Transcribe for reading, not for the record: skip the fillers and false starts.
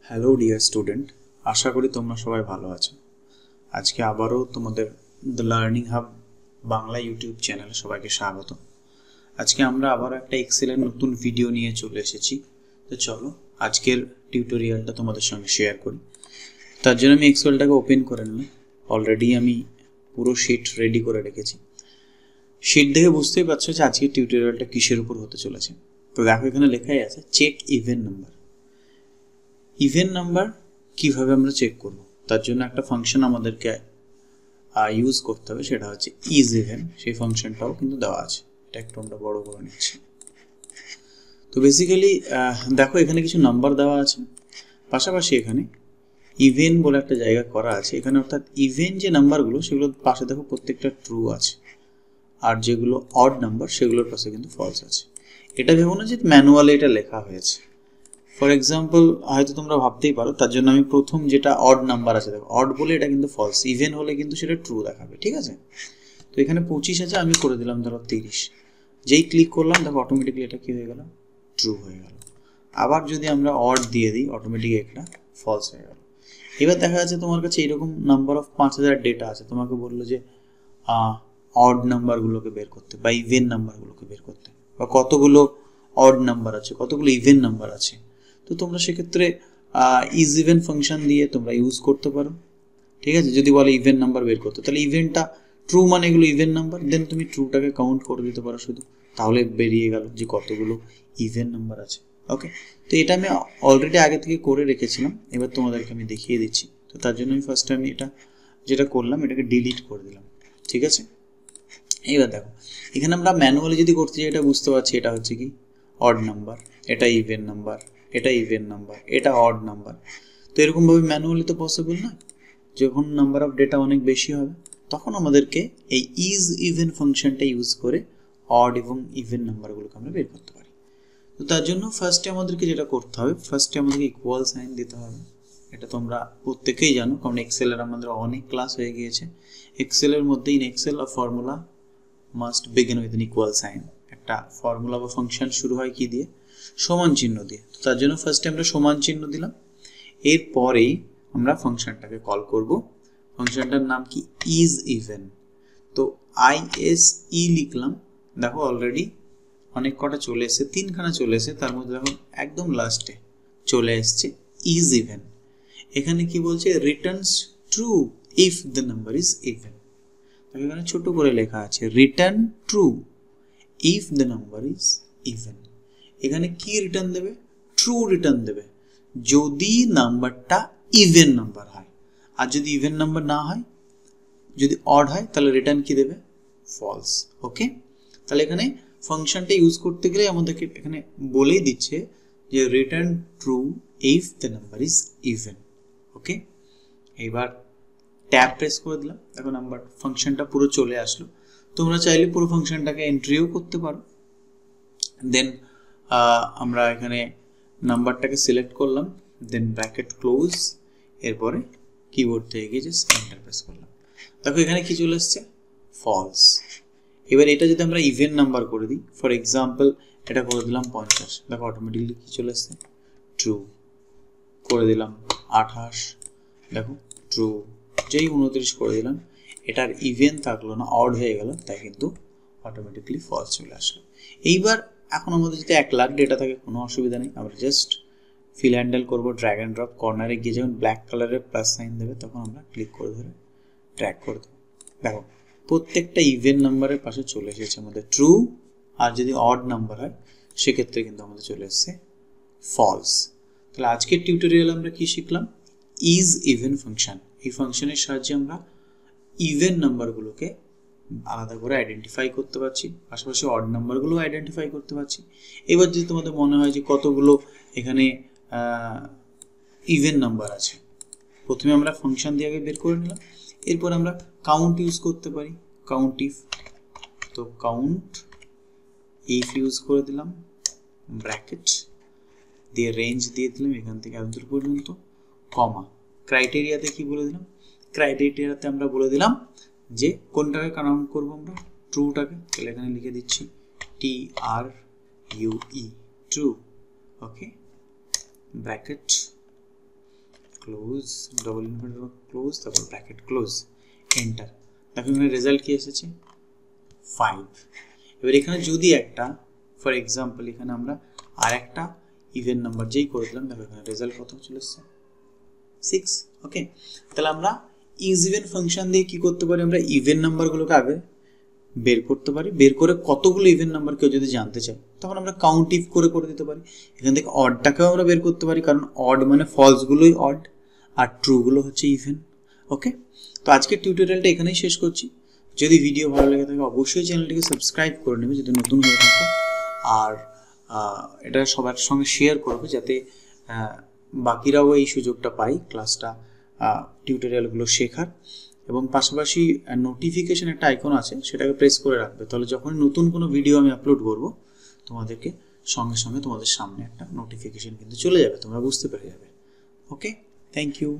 Hello dear student, আশা করি তোমরা সবাই ভালো আছো। আজকে আবারও তোমাদের the learning hub Bangla YouTube চ্যানেলে সবাইকে স্বাগত। আজকে আমরা আবারও একটা এক্সেলের নতুন ভিডিও নিয়ে চলে এসেছি। তো চলো আজকের টিউটোরিয়ালটা তোমাদের সঙ্গে শেয়ার করি। তার জন্য আমি এক্সেলটাকে ওপেন করে নিলাম। অলরেডি আমি পুরো শিট রেডি করে রেখেছি। শিট দেখে বুঝতেই পারছো যে আজকের টিউটোরিয়ালটা কিসের উপর হতে চলেছে। তো দেখো এখানে লেখাই আছে check even number. Even number কিভাবে আমরা চেক করব, তার জন্য একটা ফাংশন আমাদেরকে ইউজ করতে হবে, সেটা হচ্ছে ইজ ইভেন। সেই ফাংশনটাও কিন্তু দেওয়া আছে, এটা একটু আমরা বড় করে নিচ্ছি। তো বেসিক্যালি দেখো এখানে কিছু নাম্বার দেওয়া আছে, পাশাপাশি এখানে ইভেন বলে একটা জায়গা করা আছে এখানে, অর্থাৎ ইভেন যে নাম্বারগুলো সেগুলোর পাশে দেখো প্রত্যেকটা ট্রু আছে, আর যেগুলো অড নাম্বার সেগুলোর পাশে কিন্তু ফলস আছে। এটা ভেবো না যে ম্যানুয়ালি এটা লেখা হয়েছে। ফর এক্সাম্পল হয়তো তোমরা ভাবতেই পারো, তার জন্য আমি প্রথম যেটা অড নাম্বার আছে দেখো, অড বলে এটা কিন্তু ফলস, ইভেন হলে কিন্তু সেটা ট্রু দেখাবে, ঠিক আছে। তো এখানে 25 আছে, আমি করে দিলাম ধরো 30। যেই ক্লিক করলাম দেখো অটোমেটিকলি এটা কি হয়ে গেল, ট্রু হয়ে গেল। আবার যদি আমরা অড দিয়ে দিই অটোমেটিক এটা ফলস হয়ে গেল। এবার দেখা যাচ্ছে তোমার কাছে এরকম নাম্বার অফ 5000 ডেটা আছে, তোমাকে বললো যে অড নাম্বারগুলোকে বের করতে বা ইভেন নাম্বারগুলোকে বের করতে, বা কতগুলো অড নাম্বার আছে কতগুলো ইভেন নাম্বার আছে। তো তোমরা সেক্ষেত্রে ইজ ইভেন ফাংশন দিয়ে তোমরা ইউজ করতে পারো, ঠিক আছে। যদি বলে ইভেন নাম্বার বের করতে, তাহলে ইভেনটা ট্রু মানে এগুলো ইভেন নাম্বার, দেন তুমি ট্রুটাকে কাউন্ট করে দিতে পারো শুধু, তাহলে বেরিয়ে গেল যে কতগুলো ইভেন নাম্বার আছে। ওকে, তো এটা আমি অলরেডি আগে থেকে করে রেখেছিলাম, এবার তোমাদেরকে আমি দেখিয়ে দিচ্ছি। তো তার জন্য আমি ফার্স্টে আমি এটা যেটা করলাম এটাকে ডিলিট করে দিলাম, ঠিক আছে। এইবার দেখো এখানে আমরা ম্যানুয়ালি যদি করতে চাই, এটা বুঝতে পারছি এটা হচ্ছে কি অড নাম্বার, এটা ইভেন নাম্বার, এটা ইভেন নাম্বার, এটা অড নাম্বার। তো এরকমভাবে ম্যানুয়ালি তো পসিবল না। যখন নাম্বার অফ ডেটা অনেক বেশি হবে তখন আমাদেরকে এই ইজ ইভেন ফাংশনটা ইউজ করে অড এবং ইভেন নাম্বারগুলোকে আমরা বের করতে পারি। তো তার জন্য ফার্স্টে আমাদেরকে যেটা করতে হবে, ফার্স্টে আমাদেরকে ইকুয়াল সাইন দিতে হবে। এটা তোমরা প্রত্যেকেই জানো, কারণ এক্সেলের আমাদের অনেক ক্লাস হয়ে গিয়েছে। এক্সেলের মধ্যে in excel a formula must begin with an equal sign. একটা ফর্মুলা বা ফাংশন শুরু হয় কি দিয়ে, সমান চিহ্ন দিয়ে। তো তার জন্য ফার্স্টে আমরা সমান চিহ্ন দিলাম, এরপরেই আমরা ফাংশনটাকে কল করব। ফাংশনটার নাম কি ইজ ইভেন। তো ISE লিখলাম, দেখো অলরেডি অনেক কটা চলে এসছে, 3খানা চলে এসছে, তার মধ্যে দেখো একদম লাস্টে চলে এসছে ইজ ইভেন। এখানে কি বলছে, Returns true if the number is even. এখানে ছোট করে লেখা আছে return true if the number is even. এখানে কি রিটার্ন দেবে, ট্রু রিটার্ন দেবে যদি নাম্বারটা ইভেন নাম্বার হয়। আর যদি ইভেন নাম্বার না হয়, যদি অড হয়, তাহলে রিটার্ন কি দেবে, ফলস। ওকে, তাহলে এখানে ফাংশনটা ইউজ করতে গেলে আমাদেরকে এখানে বলেই দিচ্ছে যে return true if the number is even. Okay, এবার ট্যাব প্রেস করে দিলাম, দেখো নাম্বার ফাংশনটা পুরো চলে আসলো। তোমরা চাইলে পুরো ফাংশনটাকে এন্ট্রিও করতে পারো। দেন আমরা এখানে নাম্বারটাকে সিলেক্ট করলাম, দেন ব্র্যাকেট ক্লোজ, এরপরে কিবোর্ড থেকে গিয়ে জাস্ট এন্টার প্রেস করলাম। দেখো এখানে কি চলে এসছে, ফলস। এবার এটা যদি আমরা ইভেন নাম্বার করে দিই, ফর এক্সাম্পল এটা করে দিলাম 50, দেখো অটোমেটিকলি কি চলে এসছে, ট্রু। করে দিলাম 28, দেখো ট্রু। যেই 29 করে দিলাম, এটার ইভেন থাকলো না, অড হয়ে গেল, তাই কিন্তু অটোমেটিকলি ফলস চলে আসলো। এইবার এখন আমাদের যদি 1 লাখ ডেটা থাকে কোনো অসুবিধা নেই, আমরা জাস্ট ফিল হ্যান্ডেল করবো, ড্র্যাগ অ্যান্ড ড্রপ, কর্নারে গিয়ে যখন ব্ল্যাক কালারের প্লাস সাইন দেবে তখন আমরা ক্লিক করে ধরে ড্র্যাগ করে দেবো। দেখো প্রত্যেকটা ইভেন নাম্বারের পাশে চলে এসেছে আমাদের ট্রু, আর যদি অড নাম্বার হয় সেক্ষেত্রে কিন্তু আমাদের চলে এসছে ফলস। তাহলে আজকের টিউটোরিয়ালে আমরা কি শিখলাম, ইজ ইভেন ফাংশন। এই ফাংশনের সাহায্যে আমরা ইভেন নাম্বারগুলোকে আলাদা করে আইডেন্টিফাই করতে পারছি, পাশাপাশি অড নাম্বারগুলো আইডেন্টিফাই করতে পারছি। এবার যদি তোমাদের মনে হয় যে কতগুলো এখানে ইভেন নাম্বার আছে, প্রথমে আমরা ফাংশন দিয়ে আগে বের করে নিলাম, এরপর আমরা কাউন্ট ইউজ করতে পারি, কাউন্ট ইফ। তো কাউন্ট ইফ ইউজ করে দিলাম, ব্র্যাকেট দিয়ে রেঞ্জ দিয়ে দিলাম এখান থেকে এতদূর পর্যন্ত, কমা। ক্রাইটেরিয়াতে কি বলে দিলাম, ক্রাইটেরিয়াতে আমরা বলে দিলাম যে কোনটাকে কাউন্ট করবো আমরা, ট্রুটাকে। তাহলে এখানে লিখে দিচ্ছি TRUE, true. Okay, bracket close, double inverted close, তারপর ব্র্যাকেট ক্লোজ, এন্টার। দেখো এখানে রেজাল্ট কি এসেছে 5। এবার এখানে যদি একটা ফর এক্সাম্পল এখানে আমরা আর একটা ইভেন নাম্বার যেই করে দিলাম, দেখো এখানে রেজাল্ট কত চলে এসেছে 6। ওকে, তাহলে আমরা ইজ ইভেন ফাংশন দিয়ে কি করতে পারি, আমরা ইভেন নাম্বারগুলোকে আগে বের করতে পারি, বের করে কতগুলো ইভেন নাম্বার কেউ যদি জানতে চাই তখন আমরা কাউন্ট ইফ করে দিতে পারি। এখান থেকে অডটাকেও আমরা বের করতে পারি, কারণ অড মানে ফলসগুলোই অড আর ট্রুগুলো হচ্ছে ইভেন। ওকে, তো আজকের টিউটোরিয়ালটা এখানেই শেষ করছি। যদি ভিডিও ভালো লেগে থাকে অবশ্যই চ্যানেলটিকে সাবস্ক্রাইব করে নেবে যদি নতুন হয়ে থাকো, আর এটা সবার সঙ্গে শেয়ার করবে যাতে বাকিরাও এই সুযোগটা পায় ক্লাসটা টিউটোরিয়ালগুলো শেখার। এবং পাশাপাশি নোটিফিকেশন একটা আইকন আছে, সেটাকে প্রেস করে রাখবে, তাহলে যখন নতুন কোনো ভিডিও আমি আপলোড করব তোমাদেরকে সঙ্গে সঙ্গে তোমাদের সামনে একটা নোটিফিকেশন কিন্তু চলে যাবে, তোমরা বুঝতে পেরে যাবে। ওকে, থ্যাংক ইউ।